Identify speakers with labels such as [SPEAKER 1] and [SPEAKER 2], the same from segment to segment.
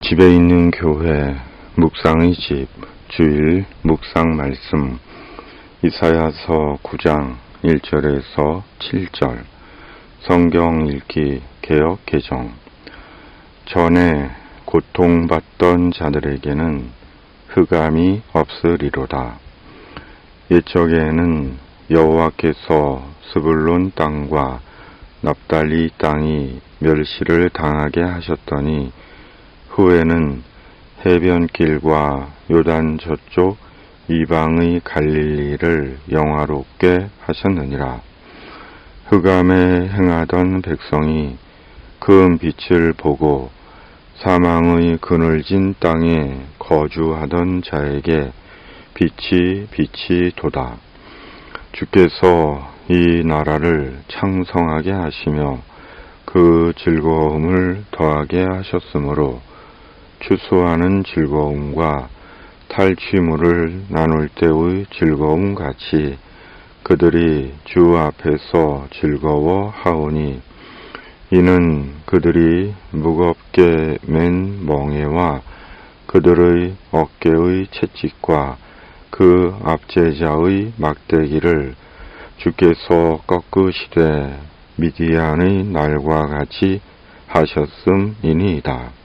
[SPEAKER 1] 집에 있는 교회 묵상의 집 주일 묵상 말씀 이사야서 9장 1절에서 7절 성경 읽기 개역 개정. 전에 고통받던 자들에게는 흑암이 없으리로다. 옛적에는 여호와께서 스불론 땅과 납달리 땅이 멸시를 당하게 하셨더니 후에는 해변길과 요단 저쪽 이방의 갈릴리를 영화롭게 하셨느니라. 흑암에 행하던 백성이 그 빛을 보고 사망의 그늘진 땅에 거주하던 자에게 빛이 도다. 주께서 이 나라를 창성하게 하시며 그 즐거움을 더하게 하셨으므로 추수하는 즐거움과 탈취물을 나눌 때의 즐거움 같이 그들이 주 앞에서 즐거워하오니 이는 그들이 무겁게 맨 멍에와 그들의 어깨의 채찍과 그 압제자의 막대기를 주께서 꺾으시되 미디안의 날과 같이 하셨음이니이다.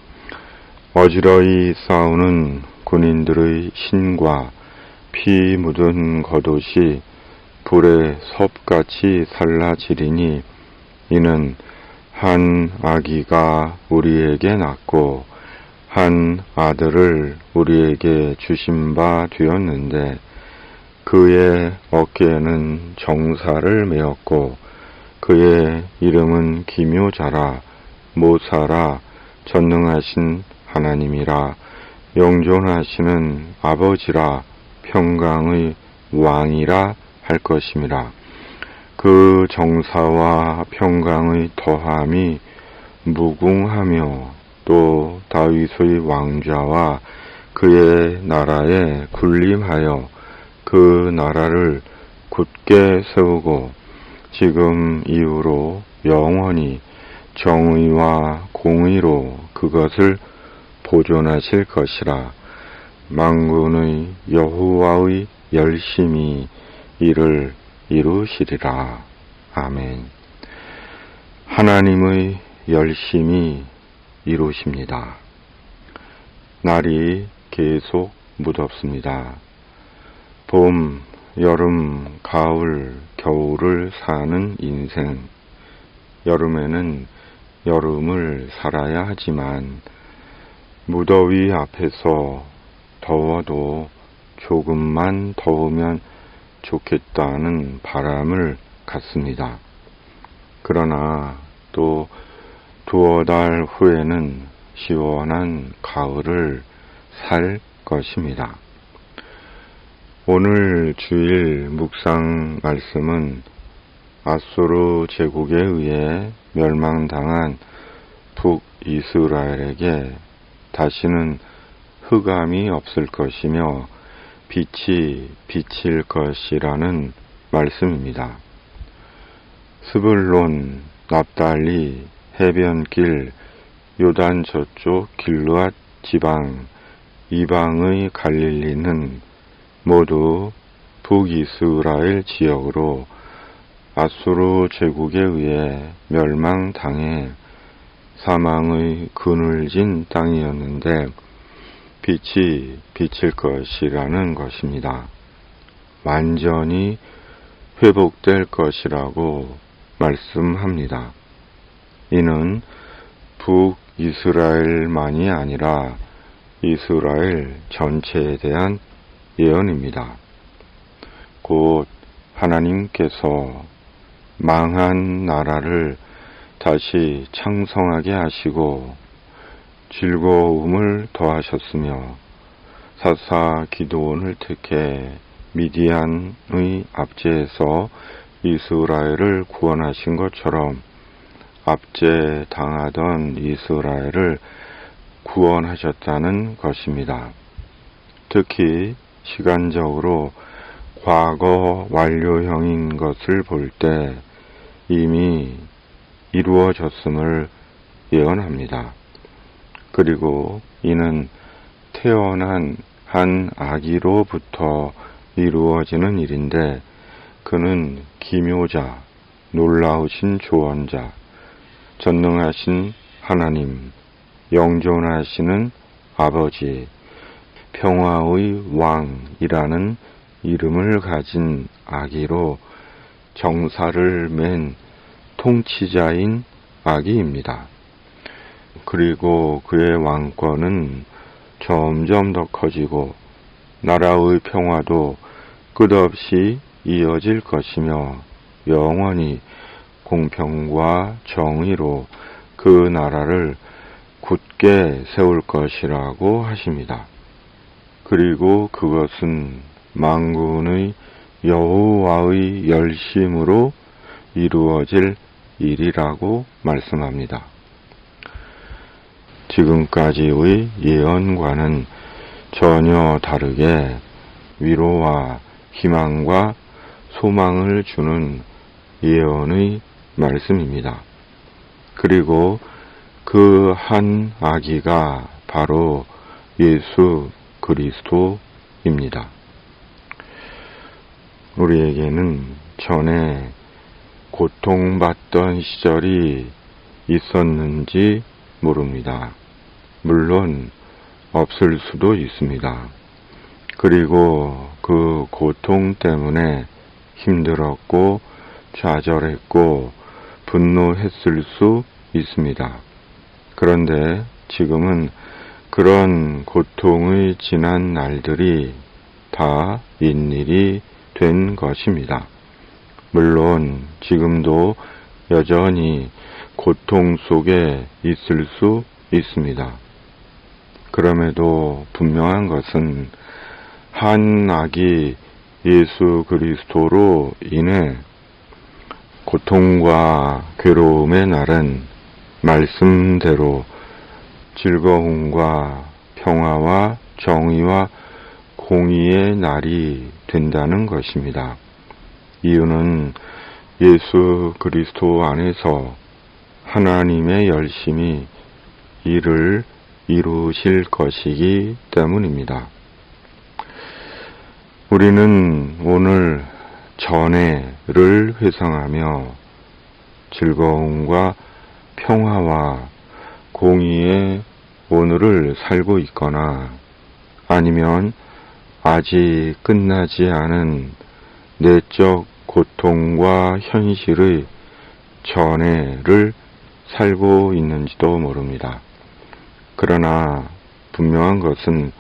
[SPEAKER 1] 어지러이 싸우는 군인들의 신과 피 묻은 겉옷이 불에 섭같이 살라지리니 이는 한 아기가 우리에게 낳고 한 아들을 우리에게 주신 바 되었는데 그의 어깨에는 정사를 메었고 그의 이름은 기묘자라 모사라 전능하신 하나님이라 영존하시는 아버지라 평강의 왕이라 할 것임이라. 그 정사와 평강의 더함이 무궁하며 또 다윗의 왕좌와 그의 나라에 군림하여 그 나라를 굳게 세우고 지금 이후로 영원히 정의와 공의로 그것을 보존하실 것이라. 만군의 여호와의 열심히 이를 이루시리라. 아멘. 하나님의 열심히 이루십니다. 날이 계속 무덥습니다. 봄, 여름, 가을, 겨울을 사는 인생. 여름에는 여름을 살아야 하지만 무더위 앞에서 더워도 조금만 더우면 좋겠다는 바람을 갖습니다. 그러나 또 두어 달 후에는 시원한 가을을 살 것입니다. 오늘 주일 묵상 말씀은 아수르 제국에 의해 멸망당한 북이스라엘에게 다시는 흑암이 없을 것이며 빛이 비칠 것이라는 말씀입니다. 스불론, 납달리, 해변길, 요단 저쪽 길르앗 지방, 이방의 갈릴리는 모두 북이스라엘 지역으로 아수르 제국에 의해 멸망당해 사망의 그늘진 땅이었는데 빛이 비칠 것이라는 것입니다. 완전히 회복될 것이라고 말씀합니다. 이는 북이스라엘만이 아니라 이스라엘 전체에 대한 예언입니다. 곧 하나님께서 망한 나라를 다시 창성하게 하시고 즐거움을 더하셨으며 사사 기드온을 택해 미디안의 압제에서 이스라엘을 구원하신 것처럼 압제 당하던 이스라엘을 구원하셨다는 것입니다. 특히 시간적으로 과거 완료형인 것을 볼 때 이미 이루어졌음을 예언합니다. 그리고 이는 태어난 한 아기로부터 이루어지는 일인데 그는 기묘자, 놀라우신 조언자, 전능하신 하나님, 영존하시는 아버지, 평화의 왕이라는 이름을 가진 아기로 정사를 맨 통치자인 아기입니다. 그리고 그의 왕권은 점점 더 커지고 나라의 평화도 끝없이 이어질 것이며 영원히 공평과 정의로 그 나라를 굳게 세울 것이라고 하십니다. 그리고 그것은 만군의 여호와의 열심으로 이루어질 일이라고 말씀합니다. 지금까지의 예언과는 전혀 다르게 위로와 희망과 소망을 주는 예언의 말씀입니다. 그리고 그 한 아기가 바로 예수 그리스도입니다. 우리에게는 전에 고통받던 시절이 있었는지 모릅니다. 물론 없을 수도 있습니다. 그리고 그 고통 때문에 힘들었고 좌절했고 분노했을 수 있습니다. 그런데 지금은 그런 고통의 지난 날들이 다 잇일이 된 것입니다. 물론 지금도 여전히 고통 속에 있을 수 있습니다. 그럼에도 분명한 것은 한 아기 예수 그리스도로 인해 고통과 괴로움의 날은 말씀대로 즐거움과 평화와 정의와 공의의 날이 된다는 것입니다. 이유는 예수 그리스도 안에서 하나님의 열심히 일을 이루실 것이기 때문입니다. 우리는 오늘 전에를 회상하며 즐거움과 평화와 공의의 오늘을 살고 있거나 아니면 아직 끝나지 않은 내적 고통과 현실의 전에를 살고 있는지도 모릅니다. 그러나 분명한 것은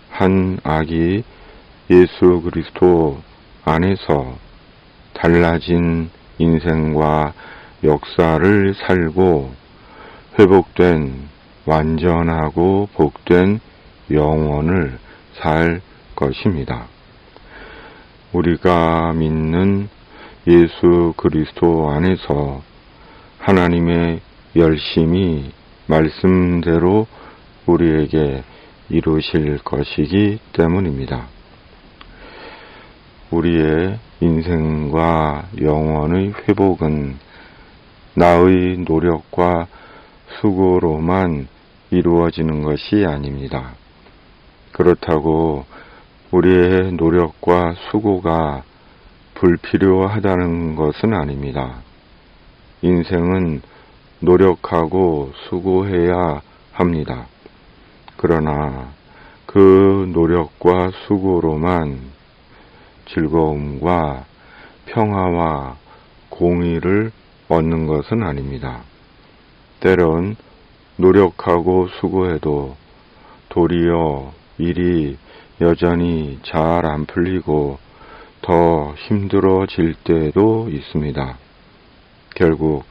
[SPEAKER 1] 한 아기 예수 그리스도 안에서 달라진 인생과 역사를 살고 회복된 완전하고 복된 영혼을 살 것입니다. 우리가 믿는 예수 그리스도 안에서 하나님의 열심히 말씀대로 우리에게 이루실 것이기 때문입니다. 우리의 인생과 영혼의 회복은 나의 노력과 수고로만 이루어지는 것이 아닙니다. 그렇다고 우리의 노력과 수고가 불필요하다는 것은 아닙니다. 인생은 노력하고 수고해야 합니다. 그러나 그 노력과 수고로만 즐거움과 평화와 공의를 얻는 것은 아닙니다. 때론 노력하고 수고해도 도리어 일이 여전히 잘 안 풀리고 더 힘들어질 때도 있습니다. 결국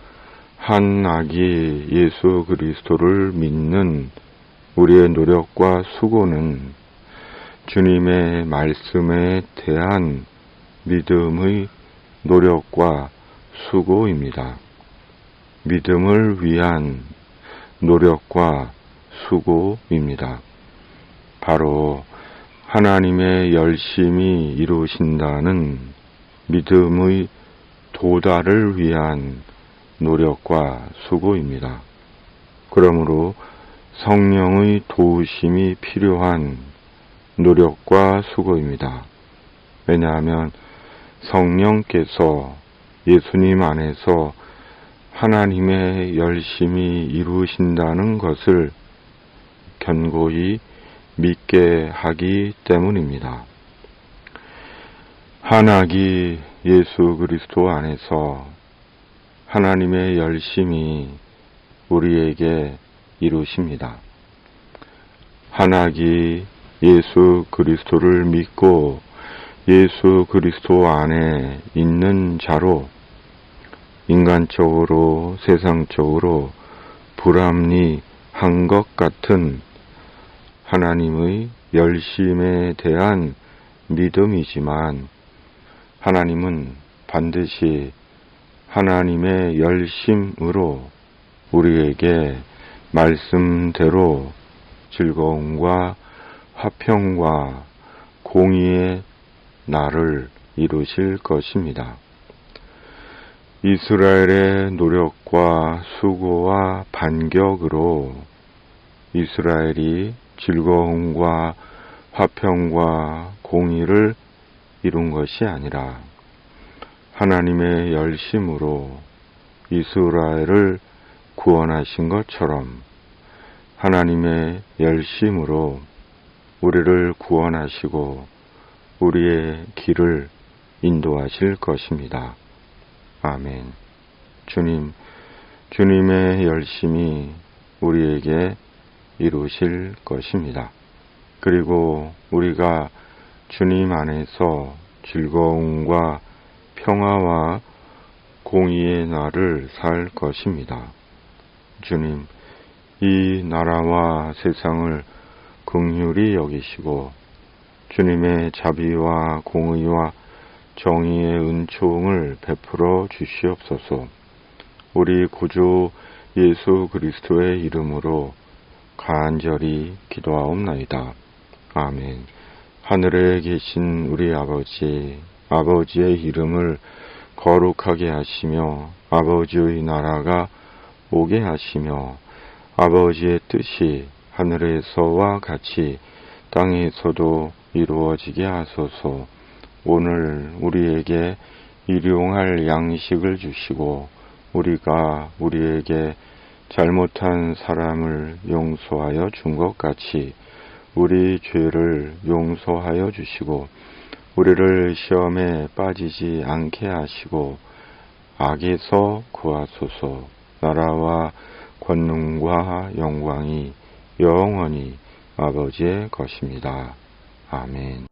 [SPEAKER 1] 한 아기 예수 그리스도를 믿는 우리의 노력과 수고는 주님의 말씀에 대한 믿음의 노력과 수고입니다. 믿음을 위한 노력과 수고입니다. 바로 하나님의 열심히 이루신다는 믿음의 도달을 위한 노력과 수고입니다. 그러므로 성령의 도우심이 필요한 노력과 수고입니다. 왜냐하면 성령께서 예수님 안에서 하나님의 열심히 이루신다는 것을 견고히 믿게 하기 때문입니다. 한학이 예수 그리스도 안에서 하나님의 열심히 우리에게 이루십니다. 한학이 예수 그리스도를 믿고 예수 그리스도 안에 있는 자로 인간적으로 세상적으로 불합리한 것 같은 하나님의 열심에 대한 믿음이지만 하나님은 반드시 하나님의 열심으로 우리에게 말씀대로 즐거움과 화평과 공의의 날을 이루실 것입니다. 이스라엘의 노력과 수고와 반격으로 이스라엘이 즐거움과 화평과 공의를 이룬 것이 아니라 하나님의 열심으로 이스라엘을 구원하신 것처럼 하나님의 열심으로 우리를 구원하시고 우리의 길을 인도하실 것입니다. 아멘. 주님의 열심이 우리에게 이루실 것입니다. 그리고 우리가 주님 안에서 즐거움과 평화와 공의의 날을 살 것입니다. 주님, 이 나라와 세상을 긍휼히 여기시고 주님의 자비와 공의와 정의의 은총을 베풀어 주시옵소서. 우리 구주 예수 그리스도의 이름으로 간절히 기도하옵나이다. 아멘. 하늘에 계신 우리 아버지의 이름을 거룩하게 하시며 아버지의 나라가 오게 하시며 아버지의 뜻이 하늘에서와 같이 땅에서도 이루어지게 하소서. 오늘 우리에게 일용할 양식을 주시고 우리가 우리에게 잘못한 사람을 용서하여 준 것 같이 우리 죄를 용서하여 주시고 우리를 시험에 빠지지 않게 하시고 악에서 구하소서. 나라와 권능과 영광이 영원히 아버지의 것입니다. 아멘.